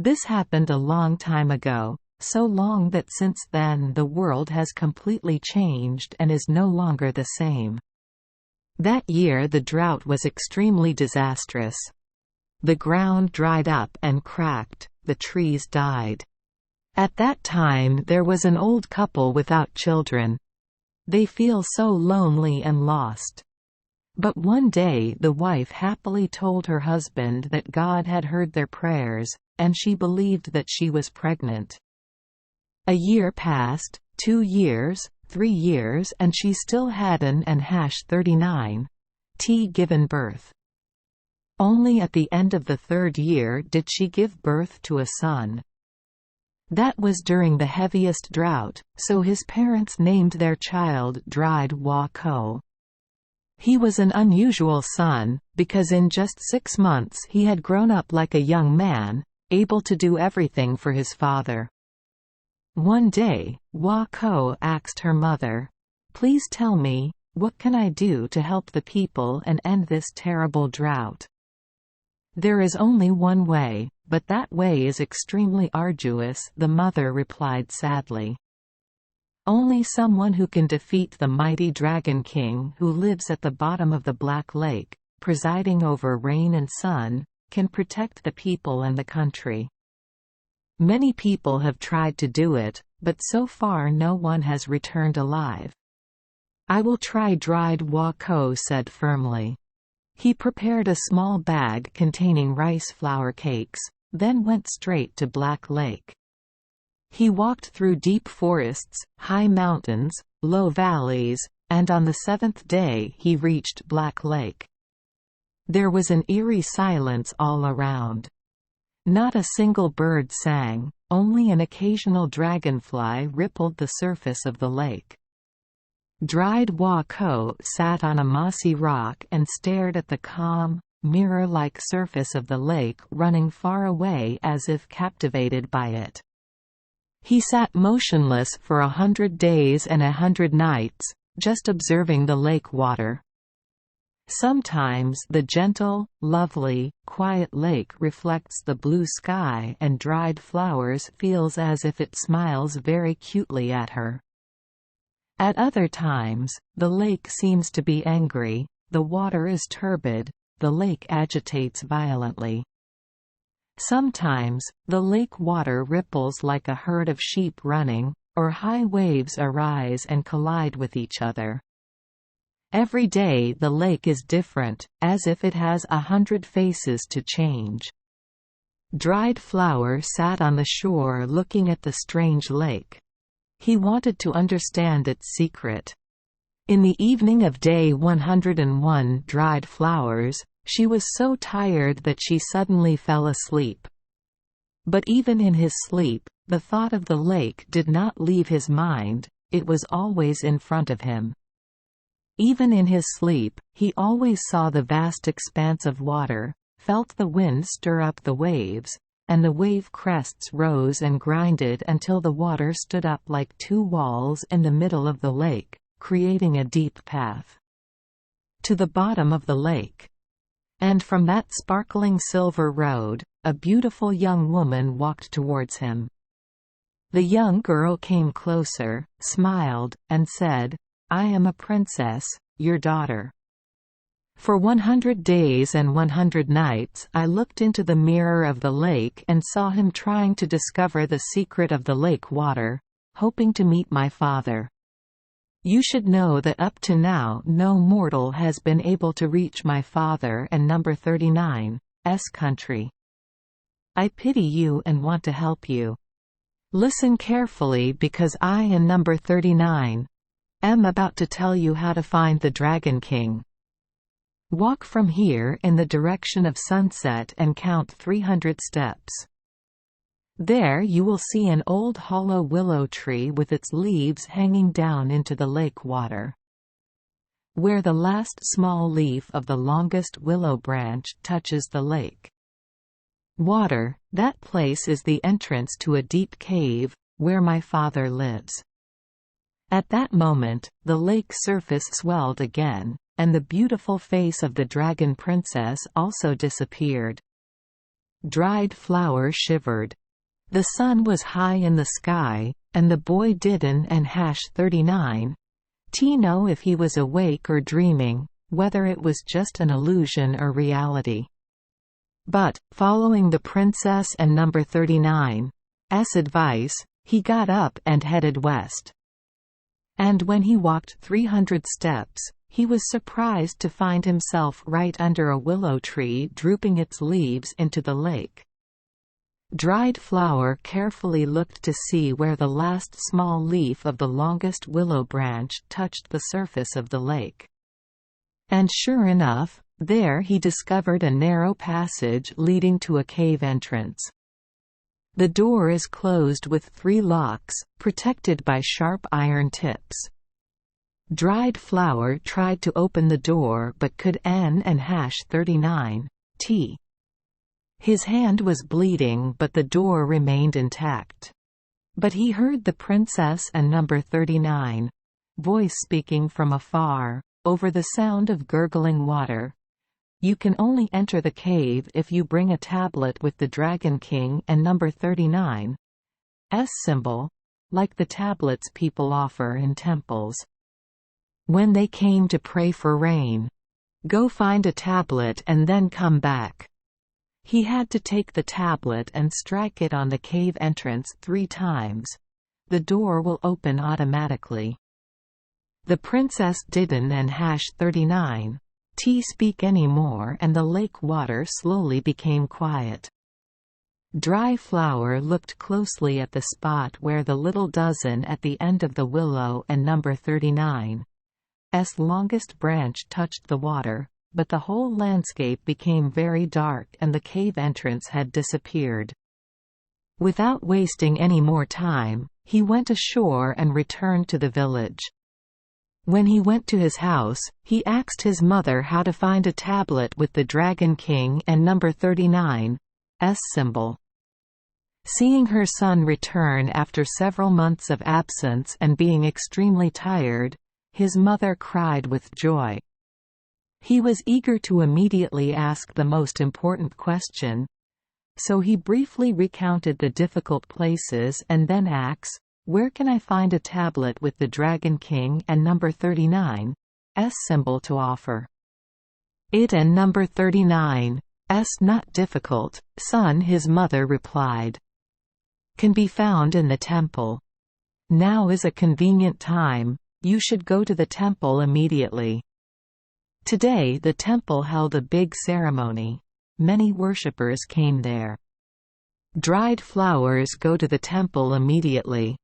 This happened a long time ago, so long that since then the world has completely changed and is no longer the same. That year the drought was extremely disastrous. The ground dried up and cracked, the trees died. At that time there was an old couple without children. They feel so lonely and lost. But one day the wife happily told her husband that God had heard their prayers, and she believed that she was pregnant. A year passed, 2 years, 3 years, and she still hadn't and 39 given birth. Only at the end of the 3rd year did she give birth to a son. That was during the heaviest drought, so his parents named their child Dried Wa Ko. He was an unusual son, because in just 6 months he had grown up like a young man, able to do everything for his father. One day, Wa Ko asked her mother, "Please tell me, what can I do to help the people and end this terrible drought?" "There is only one way, but that way is extremely arduous," the mother replied sadly. "Only someone who can defeat the mighty Dragon King who lives at the bottom of the Black Lake, presiding over rain and sun, can protect the people and the country. Many people have tried to do it, but so far no one has returned alive." "I will try," Dried Wa Ko said firmly. He prepared a small bag containing rice flour cakes, then went straight to Black Lake. He walked through deep forests, high mountains, low valleys, and on the 7th day he reached Black Lake. There was an eerie silence all around. Not a single bird sang, only an occasional dragonfly rippled the surface of the lake. Dried Wa Ko sat on a mossy rock and stared at the calm, mirror-like surface of the lake running far away as if captivated by it. He sat motionless for 100 days and 100 nights, just observing the lake water. Sometimes the gentle, lovely, quiet lake reflects the blue sky and dried flowers feels as if it smiles very cutely at her. At other times, the lake seems to be angry, the water is turbid, the lake agitates violently. Sometimes, the lake water ripples like a herd of sheep running, or high waves arise and collide with each other. Every day the lake is different, as if it has 100 faces to change. Dried Flower sat on the shore looking at the strange lake. He wanted to understand its secret. In the evening of day 101 Dried Flowers, she was so tired that she suddenly fell asleep. But even in his sleep, the thought of the lake did not leave his mind, it was always in front of him. Even in his sleep, he always saw the vast expanse of water, felt the wind stir up the waves, and the wave crests rose and grinded until the water stood up like 2 walls in the middle of the lake, creating a deep path to the bottom of the lake. And from that sparkling silver road, a beautiful young woman walked towards him. The young girl came closer, smiled, and said, "I am a princess, your daughter. For 100 days and 100 nights I looked into the mirror of the lake and saw him trying to discover the secret of the lake water, hoping to meet my father. You should know that up to now no mortal has been able to reach my father and number 39's country. I pity you and want to help you. Listen carefully because I and number 39 am about to tell you how to find the Dragon King. Walk from here in the direction of sunset and count 300 steps. There you will see an old hollow willow tree with its leaves hanging down into the lake water. Where the last small leaf of the longest willow branch touches the lake water, that place is the entrance to a deep cave, where my father lives." At that moment, the lake surface swelled again, and the beautiful face of the dragon princess also disappeared. Dried Flower shivered. The sun was high in the sky, and the boy didn't and #39 know if he was awake or dreaming, whether it was just an illusion or reality. But, following the princess and number 39's advice, he got up and headed west. And when he walked 300 steps, he was surprised to find himself right under a willow tree drooping its leaves into the lake. Dried Flower carefully looked to see where the last small leaf of the longest willow branch touched the surface of the lake. And sure enough, there he discovered a narrow passage leading to a cave entrance. The door is closed with 3 locks, protected by sharp iron tips. Dried Flower tried to open the door but could and #39 His hand was bleeding but the door remained intact. But he heard the princess and number 39's voice speaking from afar, over the sound of gurgling water. You can only enter the cave if you bring a tablet with the Dragon King and number 39's symbol, like the tablets people offer in temples. When they came to pray for rain, go find a tablet and then come back. He had to take the tablet and strike it on the cave entrance 3 times. The door will open automatically. The princess didn't and #39 speak anymore, and the lake water slowly became quiet. Dry Flower looked closely at the spot where the little dozen at the end of the willow and number 39's longest branch touched the water, but the whole landscape became very dark and the cave entrance had disappeared. Without wasting any more time, he went ashore and returned to the village. When he went to his house, he asked his mother how to find a tablet with the Dragon King and number 39's symbol. Seeing her son return after several months of absence and being extremely tired, his mother cried with joy. He was eager to immediately ask the most important question, so he briefly recounted the difficult places and then asked, "Where can I find a tablet with the Dragon King and number 39's symbol to offer?" "It and number 39's not difficult, son," his mother replied. "Can be found in the temple. Now is a convenient time, you should go to the temple immediately." Today the temple held a big ceremony. Many worshippers came there. Dried Flowers go to the temple immediately.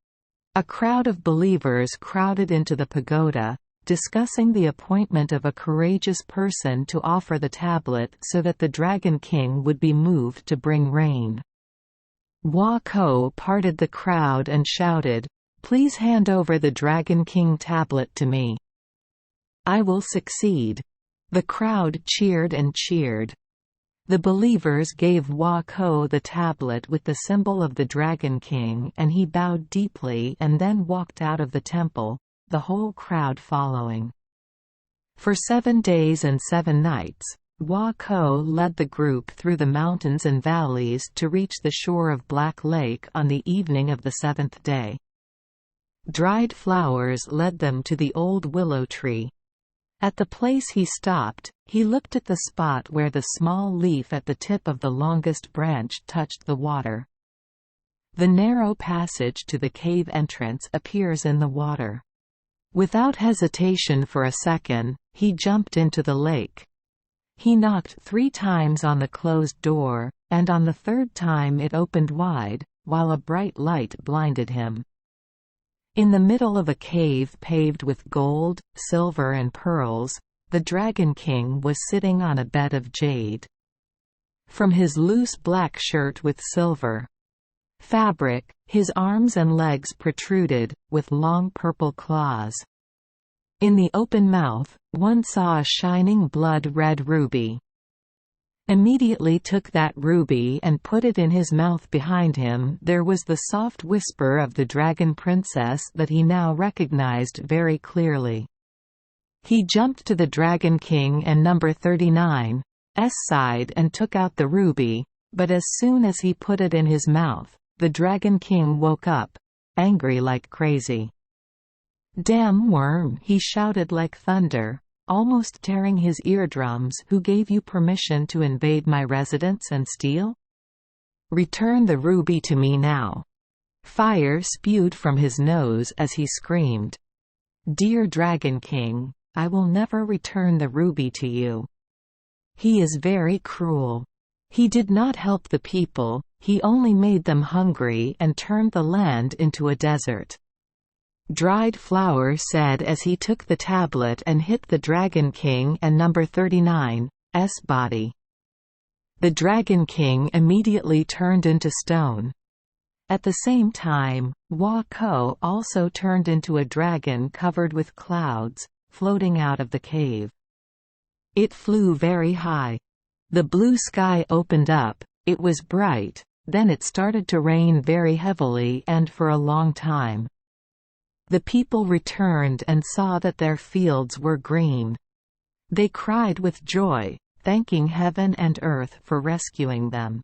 A crowd of believers crowded into the pagoda, discussing the appointment of a courageous person to offer the tablet so that the Dragon King would be moved to bring rain. Hua Ko parted the crowd and shouted, "Please hand over the Dragon King tablet to me. I will succeed." The crowd cheered and cheered. The believers gave Hua Ko the tablet with the symbol of the Dragon King and he bowed deeply and then walked out of the temple, the whole crowd following. For 7 days and 7 nights, Hua Ko led the group through the mountains and valleys to reach the shore of Black Lake on the evening of the 7th day. Dried Flowers led them to the old willow tree. At the place he stopped, he looked at the spot where the small leaf at the tip of the longest branch touched the water. The narrow passage to the cave entrance appears in the water. Without hesitation for a second, he jumped into the lake. He knocked 3 times on the closed door, and on the 3rd time it opened wide, while a bright light blinded him. In the middle of a cave paved with gold, silver and pearls, the Dragon King was sitting on a bed of jade. From his loose black shirt with silver fabric, his arms and legs protruded, with long purple claws. In the open mouth, one saw a shining blood-red ruby. Immediately took that ruby and put it in his mouth. Behind him there was the soft whisper of the Dragon Princess that he now recognized very clearly. He jumped to the Dragon King and number 39's side and took out the ruby, But as soon as he put it in his mouth, the Dragon King woke up, angry like crazy. "Damn worm!" he shouted like thunder, almost tearing his eardrums. "Who gave you permission to invade my residence and steal? Return the ruby to me now." Fire spewed from his nose as he screamed, "Dear Dragon King, I will never return the ruby to you. He is very cruel. He did not help the people, he only made them hungry and turned the land into a desert." Dried Flower said as he took the tablet and hit the Dragon King and number 39's body. The Dragon King immediately turned into stone. At the same time, Hua Ko also turned into a dragon covered with clouds, floating out of the cave. It flew very high. The blue sky opened up, it was bright, then it started to rain very heavily and for a long time. The people returned and saw that their fields were green. They cried with joy, thanking heaven and earth for rescuing them.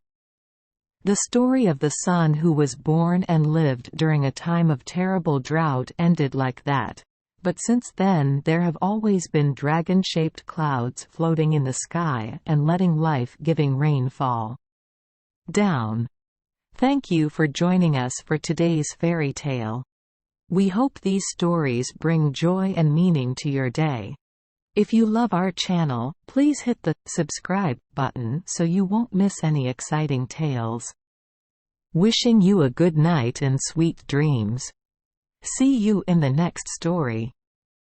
The story of the son who was born and lived during a time of terrible drought ended like that. But since then there have always been dragon-shaped clouds floating in the sky and letting life-giving rain fall down. Thank you for joining us for today's fairy tale. We hope these stories bring joy and meaning to your day. If you love our channel, please hit the subscribe button so you won't miss any exciting tales. Wishing you a good night and sweet dreams. See you in the next story.